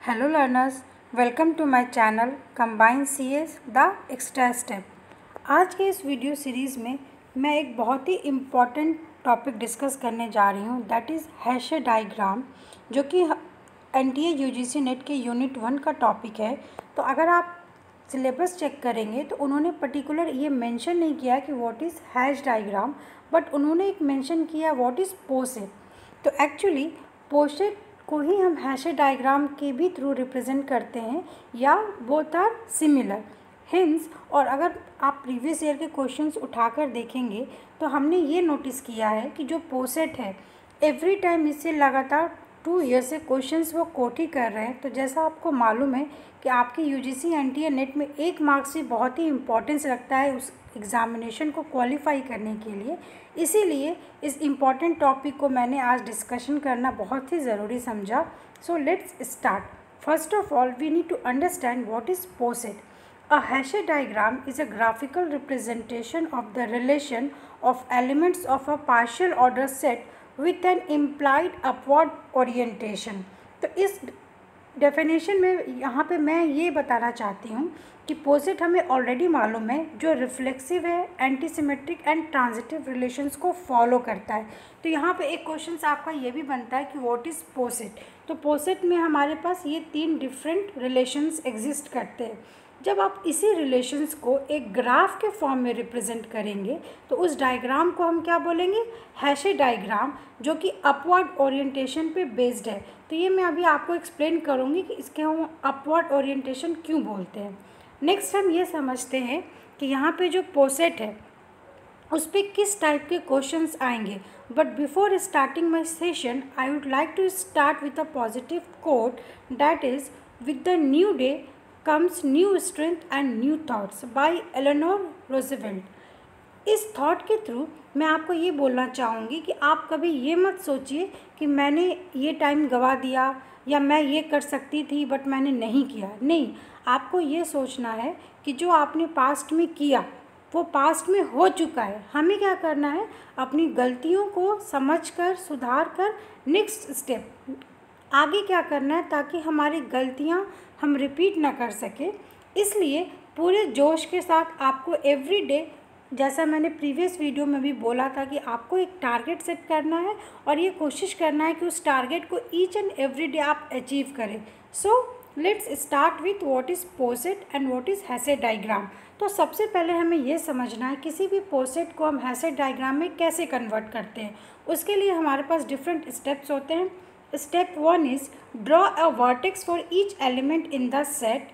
Hello learners, welcome to my channel Combine CS The Extra Step। आज के इस video series में मैं एक बहुत ही इम्पॉर्टेंट टॉपिक डिस्कस करने जा रही हूँ, दैट इज़ हैशे डायग्राम, जो कि NTA UGC नेट के यूनिट 1 का टॉपिक है। तो अगर आप सिलेबस चेक करेंगे तो उन्होंने पर्टिकुलर ये मेंशन नहीं किया कि what is hash diagram, but उन्होंने एक मेंशन किया व्हाट इज़ पोसेट। तो एक्चुअली पोसेट को ही हम हैशे डायग्राम के भी थ्रू रिप्रेजेंट करते हैं या बोथ आर सिमिलर हिंस। और अगर आप प्रीवियस ईयर के क्वेश्चंस उठाकर देखेंगे तो हमने ये नोटिस किया है कि जो पोसेट है एवरी टाइम इससे लगातार 2 ईयर से क्वेश्चंस वो कोट ही कर रहे हैं। तो जैसा आपको मालूम है कि आपके UGC NTA नेट में 1 मार्क्स से बहुत ही इम्पोर्टेंस रखता है उस एग्ज़ामिनेशन को क्वालिफाई करने के लिए, इसीलिए इस इम्पॉर्टेंट टॉपिक को मैंने आज डिस्कशन करना बहुत ही ज़रूरी समझा। So let's start. First of all we need to understand what is poset. A Hasse diagram is a graphical representation of the relation of elements of a partial order set with an implied upward orientation। तो इस definition में यहाँ पे मैं ये बताना चाहती हूँ कि पोसेट हमें ऑलरेडी मालूम है, जो रिफ्लेक्सिव है, एंटीसिमेट्रिक एंड ट्रांजिटिव रिलेशंस को फॉलो करता है। तो यहाँ पे एक क्वेश्चन आपका ये भी बनता है कि व्हाट इज़ पोसेट। तो पोसेट में हमारे पास ये 3 डिफरेंट रिलेशंस एग्जिस्ट करते हैं। जब आप इसी रिलेशंस को एक ग्राफ के फॉर्म में रिप्रेजेंट करेंगे तो उस डायग्राम को हम क्या बोलेंगे, हैशे डायग्राम, जो कि अपवर्ड ओरिएंटेशन पे बेस्ड है। तो ये मैं अभी आपको एक्सप्लेन करूँगी कि इसके हम अपवर्ड ओरिएंटेशन क्यों बोलते हैं। नेक्स्ट हम ये समझते हैं कि यहाँ पे जो पोसेट है उस पर किस टाइप के क्वेश्चंस आएंगे। But before starting my session I would like to start with a positive quote, that is with the new day comes new strength and new thoughts by Eleanor Roosevelt. इस thought के through मैं आपको ये बोलना चाहूँगी कि आप कभी ये मत सोचिए कि मैंने ये टाइम गवा दिया या मैं ये कर सकती थी बट मैंने नहीं किया। नहीं, आपको ये सोचना है कि जो आपने पास्ट में किया वो पास्ट में हो चुका है। हमें क्या करना है, अपनी गलतियों को समझकर सुधार कर नेक्स्ट स्टेप आगे क्या करना है ताकि हमारी गलतियां हम रिपीट ना कर सकें। इसलिए पूरे जोश के साथ आपको एवरी डे, जैसा मैंने प्रीवियस वीडियो में भी बोला था, कि आपको एक टारगेट सेट करना है और ये कोशिश करना है कि उस टारगेट को ईच एंड एवरी डे आप अचीव करें। So let's start with what is poset and what is Hasse diagram. तो सबसे पहले हमें ये समझना है किसी भी पोसेट को हम हैशे डायग्राम में कैसे कन्वर्ट करते हैं। उसके लिए हमारे पास डिफरेंट स्टेप्स होते हैं। Step 1 is draw a vertex for each element in the set.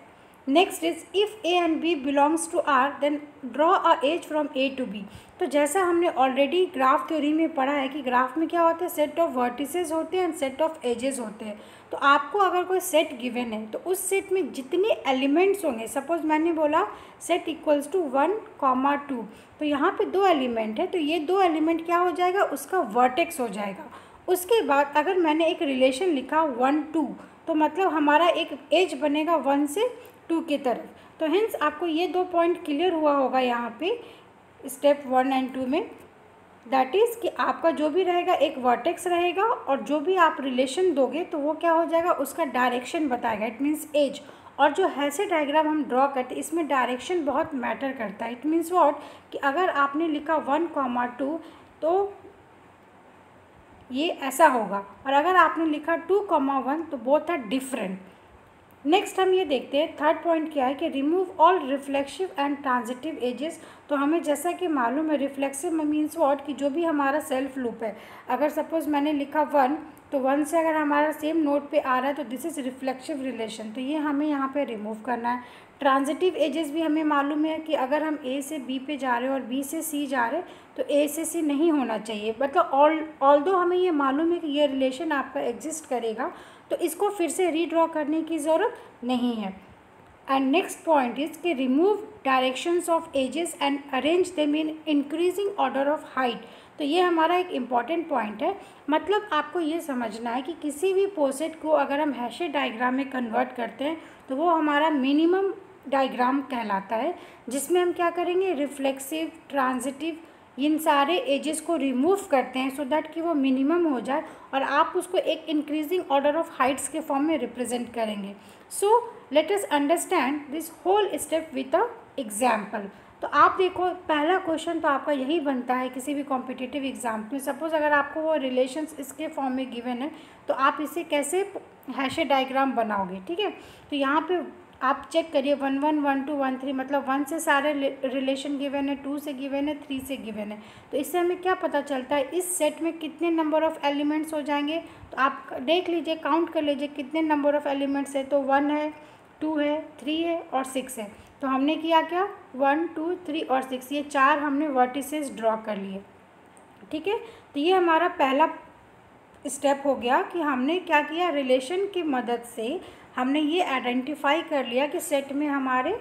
Next is if A and B belongs to R, then draw a edge from A to B। तो जैसा हमने ऑलरेडी ग्राफ थ्योरी में पढ़ा है कि graph में क्या होता है, सेट ऑफ वर्टिसेस होते हैं एंड सेट ऑफ एजेस होते हैं। तो आपको अगर कोई सेट गिवन है तो उस सेट में जितने एलिमेंट्स होंगे, सपोज मैंने बोला सेट इक्वल्स टू 1, 2, तो यहाँ पे 2 एलिमेंट है, तो ये 2 एलिमेंट क्या हो जाएगा, उसका वर्टेक्स हो जाएगा। उसके बाद अगर मैंने एक रिलेशन लिखा 1, 2, तो मतलब हमारा एक एज बनेगा 1 से 2 की तरफ। तो हिंस आपको ये 2 पॉइंट क्लियर हुआ होगा यहाँ पे स्टेप 1 एंड 2 में, दैट इज़ कि आपका जो भी रहेगा एक वर्टेक्स रहेगा और जो भी आप रिलेशन दोगे तो वो क्या हो जाएगा, उसका डायरेक्शन बताएगा, इट मीन्स एज। और जो हैशे डायग्राम हम ड्रॉ करते हैं इसमें डायरेक्शन बहुत मैटर करता है। इट मीन्स व्हाट, कि अगर आपने लिखा 1, 2 तो ये ऐसा होगा, और अगर आपने लिखा 2, 1 तो बोथ आर डिफरेंट। नेक्स्ट हम ये देखते हैं थर्ड पॉइंट क्या है कि remove all reflexive and transitive edges. तो हमें जैसा कि मालूम है रिफ्लेक्सिव मीन्स व्हाट, कि जो भी हमारा सेल्फ लूप है, अगर सपोज मैंने लिखा 1 तो 1 से अगर हमारा सेम नोट पे आ रहा है तो दिस इज़ रिफ्लेक्सिव रिलेशन, तो ये हमें यहाँ पे रिमूव करना है। ट्रांजिटिव एजेस भी हमें मालूम है कि अगर हम A से B पे जा रहे हैं और B से C जा रहे हैं तो A से C नहीं होना चाहिए। मतलब ऑल्दो हमें ये मालूम है कि ये रिलेशन आपका एग्जिस्ट करेगा, तो इसको फिर से रीड्रॉ करने की ज़रूरत नहीं है। एंड नेक्स्ट पॉइंट इज़ कि remove directions of edges and arrange them in increasing order of height. तो ये हमारा एक इम्पॉर्टेंट पॉइंट है। मतलब आपको ये समझना है कि किसी भी पोसेट को अगर हम हैशे डायग्राम में कन्वर्ट करते हैं तो वो हमारा मिनिमम डायग्राम कहलाता है, जिसमें हम क्या करेंगे, रिफ्लेक्सिव, ट्रांजिटिव इन सारे एजेस को रिमूव करते हैं सो दैट कि वो मिनिमम हो जाए और आप उसको एक इंक्रीजिंग ऑर्डर ऑफ हाइट्स के फॉर्म में रिप्रेजेंट करेंगे। So let us understand this whole step with a example. तो आप देखो पहला क्वेश्चन तो आपका यही बनता है किसी भी कॉम्पिटिटिव एग्जाम में। सपोज अगर आपको वो रिलेशंस इसके फॉर्म में गिवन है तो आप इसे कैसे हैशे डायग्राम बनाओगे, ठीक है। तो यहाँ पे आप चेक करिए 1 1 1 2 1 3 मतलब 1 से सारे रिलेशन गिवन है, 2 से गिवन है, 3 से गिवन है। तो इससे हमें क्या पता चलता है इस सेट में कितने नंबर ऑफ़ एलिमेंट्स हो जाएंगे। तो आप देख लीजिए, काउंट कर लीजिए कितने नंबर ऑफ़ एलिमेंट्स है। तो 1 है, 2 है, 3 है और 6 है। तो हमने किया क्या, 1 2 3 और 6 ये 4 हमने वर्टिसेस ड्रॉ कर लिए, ठीक है। तो ये हमारा पहला स्टेप हो गया कि हमने क्या किया, रिलेशन की मदद से हमने ये आइडेंटिफाई कर लिया कि सेट में हमारे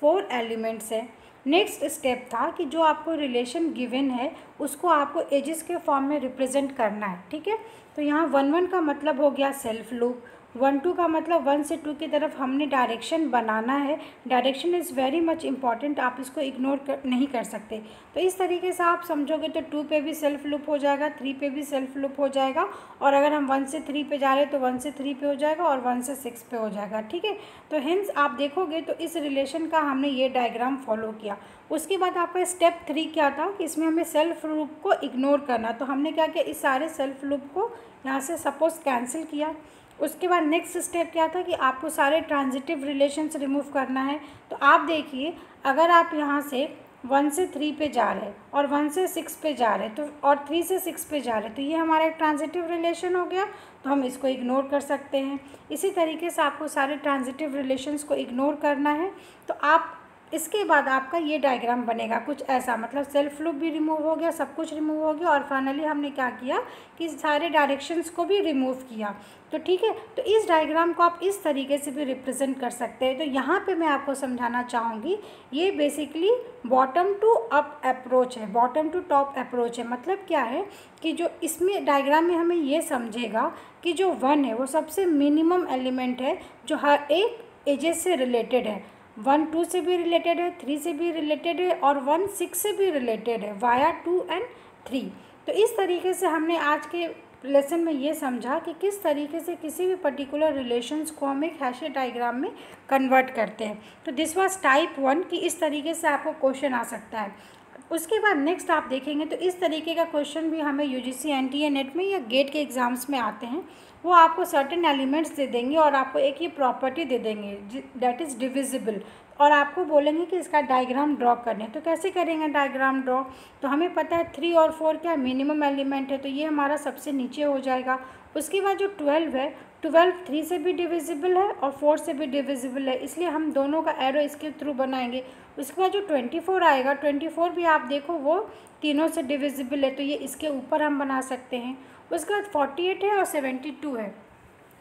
4 एलिमेंट्स हैं। नेक्स्ट स्टेप था कि जो आपको रिलेशन गिवन है उसको आपको एजेस के फॉर्म में रिप्रेजेंट करना है, ठीक है। तो यहाँ 1 1 का मतलब हो गया सेल्फ लूप, 1 2 का मतलब 1 से 2 की तरफ हमने डायरेक्शन बनाना है। Direction is very much important, आप इसको इग्नोर नहीं कर सकते। तो इस तरीके से आप समझोगे तो 2 पे भी सेल्फ लूप हो जाएगा, 3 पे भी सेल्फ लूप हो जाएगा और अगर हम 1 से 3 पे जा रहे हैं तो 1 से 3 पे हो जाएगा और 1 से 6 पे हो जाएगा, ठीक है। तो हिंस आप देखोगे तो इस रिलेशन का हमने ये डायग्राम फॉलो किया। उसके बाद आपका स्टेप 3 क्या था कि इसमें हमें सेल्फ लूप को इग्नोर करना। तो हमने क्या किया, इस सारे सेल्फ लूप को यहाँ से सपोज कैंसिल किया। उसके बाद नेक्स्ट स्टेप क्या था कि आपको सारे ट्रांजिटिव रिलेशंस रिमूव करना है। तो आप देखिए अगर आप यहाँ से 1 से 3 पे जा रहे हैं और 1 से 6 पे जा रहे हैं तो और 3 से 6 पे जा रहे हैं तो ये हमारा एक ट्रांजिटिव रिलेशन हो गया, तो हम इसको इग्नोर कर सकते हैं। इसी तरीके से आपको सारे ट्रांजिटिव रिलेशंस को इग्नोर करना है। तो आप इसके बाद आपका ये डायग्राम बनेगा कुछ ऐसा, मतलब सेल्फ लूप भी रिमूव हो गया, सब कुछ रिमूव हो गया और फाइनली हमने क्या किया कि सारे डायरेक्शंस को भी रिमूव किया। तो ठीक है, तो इस डायग्राम को आप इस तरीके से भी रिप्रेजेंट कर सकते हैं। तो यहाँ पे मैं आपको समझाना चाहूँगी ये basically bottom to up approach है, बॉटम टू टॉप अप्रोच है। मतलब क्या है कि जो इसमें डायग्राम में हमें ये समझेगा कि जो 1 है वो सबसे मिनिमम एलिमेंट है जो हर एक एजेस से रिलेटेड है। 1 2 से भी रिलेटेड है, 3 से भी रिलेटेड है और 1 6 से भी रिलेटेड है वाया 2 and 3। तो इस तरीके से हमने आज के लेसन में ये समझा कि किस तरीके से किसी भी पर्टिकुलर रिलेशंस को हम एक हैशे डायग्राम में कन्वर्ट करते हैं। तो दिस वाज टाइप 1 कि इस तरीके से आपको क्वेश्चन आ सकता है। उसके बाद नेक्स्ट आप देखेंगे तो इस तरीके का क्वेश्चन भी हमें यूजीसी एनटीए नेट में या गेट के एग्ज़ाम्स में आते हैं। वो आपको सर्टेन एलिमेंट्स दे देंगे और आपको एक ये प्रॉपर्टी दे देंगे दैट इज़ डिविजिबल और आपको बोलेंगे कि इसका डायग्राम ड्रॉ करने। तो कैसे करेंगे डायग्राम ड्रॉ, तो हमें पता है 3 और 4 क्या मिनिमम एलिमेंट है, तो ये हमारा सबसे नीचे हो जाएगा। उसके बाद जो 12 है, 12 3 से भी डिविजिबल है और 4 से भी डिविजिबल है, इसलिए हम दोनों का एरो इसके थ्रू बनाएंगे। उसके बाद जो 24 आएगा, 24 भी आप देखो वो तीनों से डिविजिबल है, तो ये इसके ऊपर हम बना सकते हैं। उसके बाद 48 है और 72 है,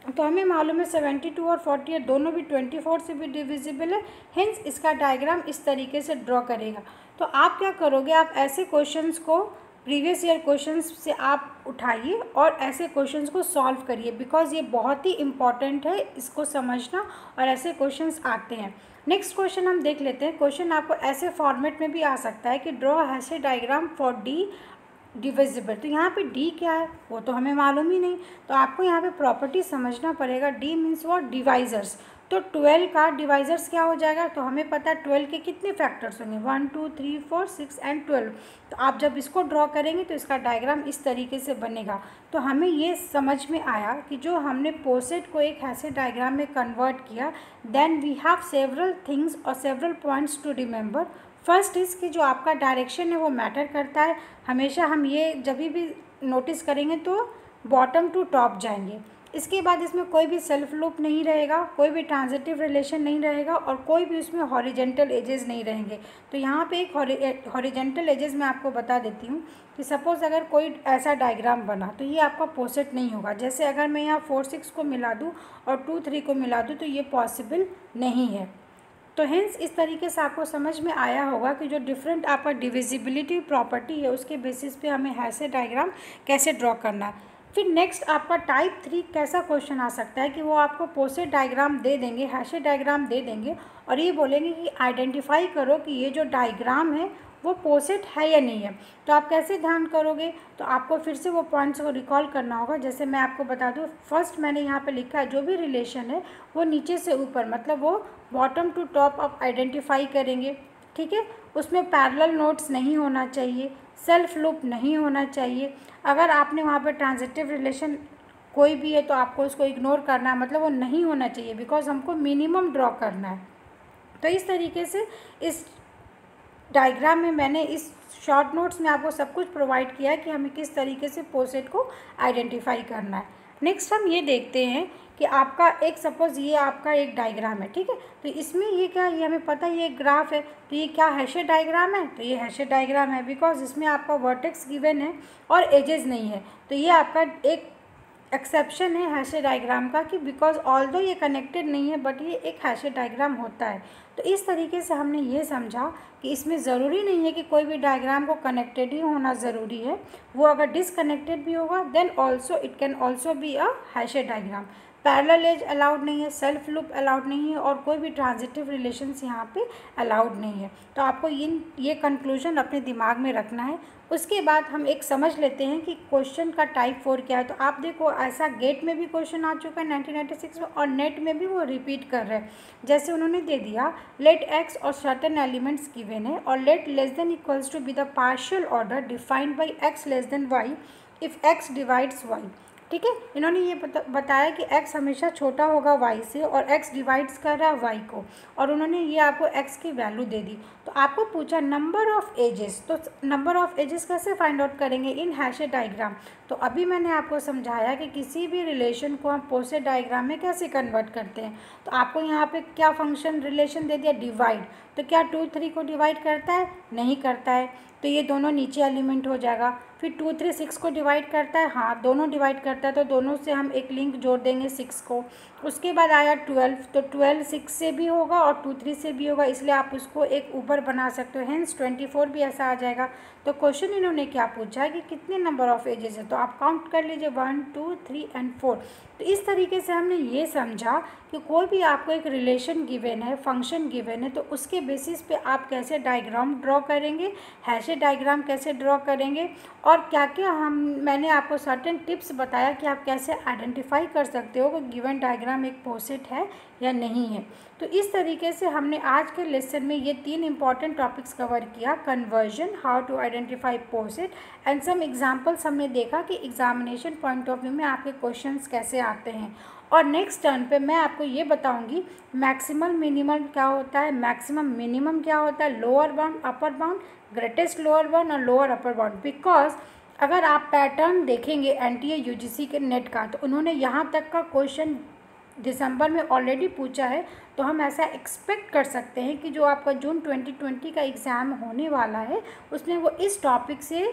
तो हमें मालूम है 72 और 48 दोनों भी 24 से भी डिविजिबल है, हिंस इसका डायग्राम इस तरीके से ड्रॉ करेगा। तो आप क्या करोगे, आप ऐसे क्वेश्चंस को प्रीवियस ईयर क्वेश्चंस से आप उठाइए और ऐसे क्वेश्चंस को सॉल्व करिए, बिकॉज ये बहुत ही इम्पॉर्टेंट है इसको समझना और ऐसे क्वेश्चंस आते हैं। नेक्स्ट क्वेश्चन हम देख लेते हैं। क्वेश्चन आपको ऐसे फॉर्मेट में भी आ सकता है कि draw Hasse diagram for D divisible. तो यहाँ पे डी क्या है वो तो हमें मालूम ही नहीं, तो आपको यहाँ पे प्रॉपर्टी समझना पड़ेगा। D means what, divisors. तो 12 का डिवाइजर्स क्या हो जाएगा, तो हमें पता है 12 के कितने फैक्टर्स होंगे, 1 2 3 4 6 एंड 12। तो आप जब इसको ड्रॉ करेंगे तो इसका डायग्राम इस तरीके से बनेगा। तो हमें ये समझ में आया कि जो हमने पोसेट को एक ऐसे डायग्राम में कन्वर्ट किया, then we have several things और several points to remember. First is कि जो आपका डायरेक्शन है वो मैटर करता है। हमेशा हम ये जब भी नोटिस करेंगे तो बॉटम टू टॉप जाएंगे। इसके बाद इसमें कोई भी सेल्फ लूप नहीं रहेगा, कोई भी ट्रांजिटिव रिलेशन नहीं रहेगा और कोई भी उसमें हॉरिजेंटल एजेस नहीं रहेंगे। तो यहाँ पे एक हॉरिजेंटल एजेस मैं आपको बता देती हूँ कि सपोज़ अगर कोई ऐसा डायग्राम बना तो ये आपका पोसेट नहीं होगा। जैसे अगर मैं यहाँ 4 6 को मिला दूँ और 2 3 को मिला दूँ तो ये पॉसिबल नहीं है। तो हेंस इस तरीके से आपको समझ में आया होगा कि जो डिफरेंट आपका डिविजिबिलिटी प्रॉपर्टी है उसके बेसिस पे हमें ऐसे डायग्राम कैसे ड्रॉ करना है। फिर नेक्स्ट आपका टाइप 3 कैसा क्वेश्चन आ सकता है कि वो आपको पोसेट डायग्राम दे देंगे, हैशेड डायग्राम दे देंगे और ये बोलेंगे कि आइडेंटिफाई करो कि ये जो डायग्राम है वो पोसेट है या नहीं है। तो आप कैसे ध्यान करोगे, तो आपको फिर से वो पॉइंट्स को रिकॉल करना होगा। जैसे मैं आपको बता दूँ, फर्स्ट मैंने यहाँ पे लिखा है जो भी रिलेशन है वो नीचे से ऊपर, मतलब वो बॉटम टू टॉप आप आइडेंटिफाई करेंगे, ठीक है। उसमें पैरेलल नोट्स नहीं होना चाहिए, सेल्फ लूप नहीं होना चाहिए। अगर आपने वहाँ पे ट्रांजिटिव रिलेशन कोई भी है तो आपको उसको इग्नोर करना है, मतलब वो नहीं होना चाहिए, बिकॉज हमको मिनिमम ड्रॉ करना है। तो इस तरीके से इस डायग्राम में मैंने इस शॉर्ट नोट्स में आपको सब कुछ प्रोवाइड किया है कि हमें किस तरीके से पोसेट को आइडेंटिफाई करना है। नेक्स्ट हम ये देखते हैं कि आपका एक सपोज़ ये आपका एक डायग्राम है, ठीक है। तो इसमें ये क्या है, ये हमें पता है ये एक ग्राफ है, तो ये क्या हैशेड डायग्राम है, तो ये हैशेड डायग्राम है बिकॉज इसमें आपका वर्टेक्स गिवन है और एजेस नहीं है। तो ये आपका एक एक्सेप्शन है हैशेड डायग्राम का कि बिकॉज ऑल्दो ये कनेक्टेड नहीं है बट ये एक हैशेड डायग्राम होता है। तो इस तरीके से हमने ये समझा कि इसमें ज़रूरी नहीं है कि कोई भी डायग्राम को कनेक्टेड ही होना ज़रूरी है, वो अगर डिसकनेक्टेड भी होगा then also it can also be a Hasse diagram. Parallel edge allowed नहीं है, सेल्फ लूप अलाउड नहीं है और कोई भी ट्रांजिटिव रिलेशंस यहाँ पे अलाउड नहीं है। तो आपको ये कंक्लूजन अपने दिमाग में रखना है। उसके बाद हम एक समझ लेते हैं कि क्वेश्चन का टाइप 4 क्या है। तो आप देखो ऐसा गेट में भी क्वेश्चन आ चुका है 1996 में और नेट में भी वो रिपीट कर रहे हैं। जैसे उन्होंने दे दिया लेट एक्स और सर्टेन एलिमेंट्स गिवन है और let less than equals to be the partial order defined by x less than y if x divides y, ठीक है। इन्होंने ये बताया कि x हमेशा छोटा होगा y से और x डिवाइड्स कर रहा है y को, और उन्होंने ये आपको x की वैल्यू दे दी। तो आपको पूछा नंबर ऑफ़ एजेस, तो नंबर ऑफ़ एजेस कैसे फाइंड आउट करेंगे इन हैशेड डायग्राम। तो अभी मैंने आपको समझाया कि किसी भी रिलेशन को हम पोसेट डायग्राम में कैसे कन्वर्ट करते हैं। तो आपको यहाँ पे क्या फंक्शन रिलेशन दे दिया, डिवाइड। तो क्या 2 3 को डिवाइड करता है, नहीं करता है, तो ये दोनों नीचे एलिमेंट हो जाएगा। फिर 2 3 6 को डिवाइड करता है, हाँ दोनों डिवाइड करता है, तो दोनों से हम एक लिंक जोड़ देंगे 6 को। उसके बाद आया 12, तो 12 6 से भी होगा और 2 3 से भी होगा, इसलिए आप उसको एक ऊपर बना सकते हो, हेंस 24 भी ऐसा आ जाएगा। तो क्वेश्चन इन्होंने क्या पूछा है कि कितने नंबर ऑफ़ एजेस है, तो आप काउंट कर लीजिए 1 2 3 एंड 4। तो इस तरीके से हमने ये समझा कि कोई भी आपको एक रिलेशन गिवन है, फंक्शन गिवन है, तो उसके बेसिस पे आप कैसे डायग्राम ड्रॉ करेंगे, हैशेड डायग्राम कैसे ड्रॉ करेंगे, और क्या क्या मैंने आपको सर्टेन टिप्स बताया कि आप कैसे आइडेंटिफाई कर सकते हो कि गिवन डायग्राम एक पोसेट है या नहीं है। तो इस तरीके से हमने आज के लेसन में ये 3 इंपॉर्टेंट टॉपिक्स कवर किया, conversion, how to identify poset and some examples. हमने देखा कि एग्जामिनेशन पॉइंट ऑफ व्यू में आपके क्वेश्चंस कैसे आते हैं। और नेक्स्ट टर्न पे मैं आपको ये बताऊंगी मैक्सिमम मिनिमम क्या होता है, मैक्सिमम मिनिमम क्या होता है, lower bound, upper bound, greatest lower bound और लोअर अपर बाउंड। बिकॉज अगर आप पैटर्न देखेंगे एनटीए यूजीसी के नेट का, तो उन्होंने यहाँ तक का क्वेश्चन दिसंबर में ऑलरेडी पूछा है। तो हम ऐसा एक्सपेक्ट कर सकते हैं कि जो आपका जून 2020 का एग्ज़ाम होने वाला है उसमें वो इस टॉपिक से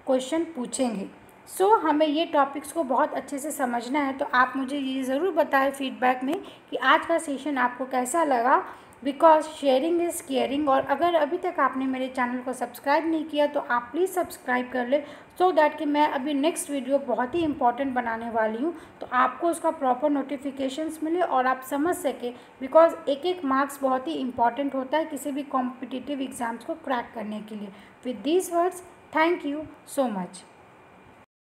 क्वेश्चन पूछेंगे। सो हमें ये टॉपिक्स को बहुत अच्छे से समझना है। तो आप मुझे ये ज़रूर बताएं फीडबैक में कि आज का सेशन आपको कैसा लगा, बिकॉज शेयरिंग इज़ केयरिंग। और अगर अभी तक आपने मेरे चैनल को सब्सक्राइब नहीं किया तो आप प्लीज़ सब्सक्राइब कर ले, सो दैट कि मैं अभी नेक्स्ट वीडियो बहुत ही इंपॉर्टेंट बनाने वाली हूँ तो आपको उसका प्रॉपर नोटिफिकेशंस मिले और आप समझ सके, बिकॉज एक एक मार्क्स बहुत ही इंपॉर्टेंट होता है किसी भी कॉम्पिटिटिव एग्ज़ाम्स को क्रैक करने के लिए। With these words, thank you so much.